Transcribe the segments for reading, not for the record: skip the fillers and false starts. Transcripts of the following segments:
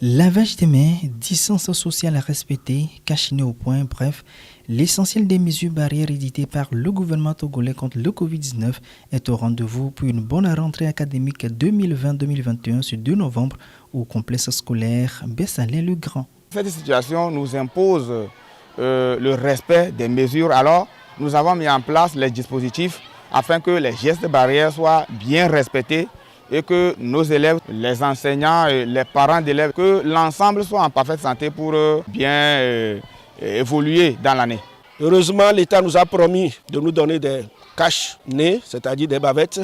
Lavage des mains, distance sociale à respecter, cachiné au point, bref, l'essentiel des mesures barrières éditées par le gouvernement togolais contre le Covid-19 est au rendez-vous pour une bonne rentrée académique 2020-2021 sur 2 novembre au complexe scolaire Bessalin-le-Grand. Cette situation nous impose le respect des mesures. Alors, nous avons mis en place les dispositifs afin que les gestes barrières soient bien respectés et que nos élèves, les enseignants, les parents d'élèves, que l'ensemble soit en parfaite santé pour bien évoluer dans l'année. Heureusement, l'État nous a promis de nous donner des cache-nez, c'est-à-dire des bavettes.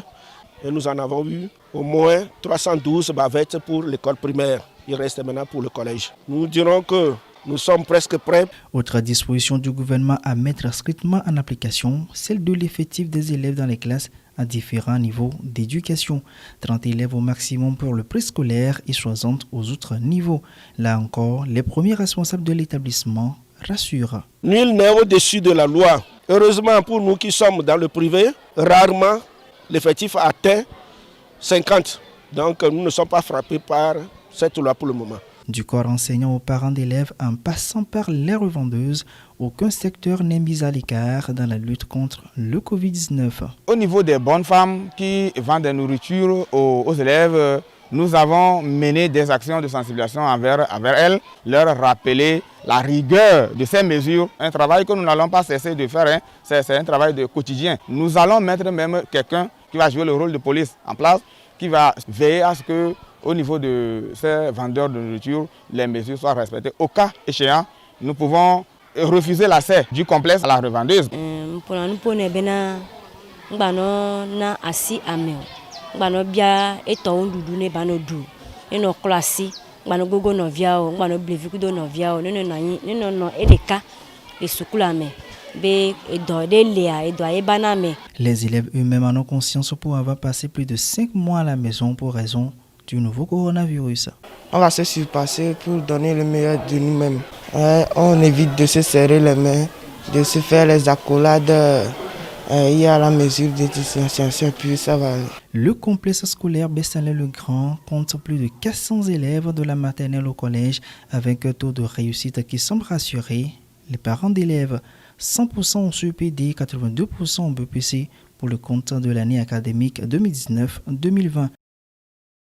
Et nous en avons eu au moins 312 bavettes pour l'école primaire. Il reste maintenant pour le collège. Nous dirons que nous sommes presque prêts. Autre disposition du gouvernement à mettre strictement en application, celle de l'effectif des élèves dans les classes à différents niveaux d'éducation. 30 élèves au maximum pour le préscolaire et 60 aux autres niveaux. Là encore, les premiers responsables de l'établissement rassurent. Nul n'est au-dessus de la loi. Heureusement pour nous qui sommes dans le privé, rarement l'effectif atteint 50. Donc nous ne sommes pas frappés par cette loi pour le moment. Du corps enseignant aux parents d'élèves en passant par les revendeuses, aucun secteur n'est mis à l'écart dans la lutte contre le Covid-19. Au niveau des bonnes femmes qui vendent des nourritures aux élèves, nous avons mené des actions de sensibilisation envers elles, leur rappeler la rigueur de ces mesures, un travail que nous n'allons pas cesser de faire, c'est un travail de quotidien. Nous allons mettre même quelqu'un qui va jouer le rôle de police en place, qui va veiller à ce que au niveau de ces vendeurs de nourriture, les mesures soient respectées. Au cas échéant, nous pouvons refuser l'accès du complexe à la revendeuse. Les élèves eux-mêmes en ont conscience pour avoir passé plus de 5 mois à la maison pour raison du nouveau coronavirus. On va se surpasser pour donner le meilleur de nous-mêmes. On évite de se serrer les mains, de se faire les accolades. Il y a la mesure de distanciation, puis ça va aller. Le complexe scolaire Bessalin-le-Grand compte plus de 400 élèves de la maternelle au collège avec un taux de réussite qui semble rassurer les parents d'élèves. 100% au CEPD, 82% au BPC pour le compte de l'année académique 2019-2020.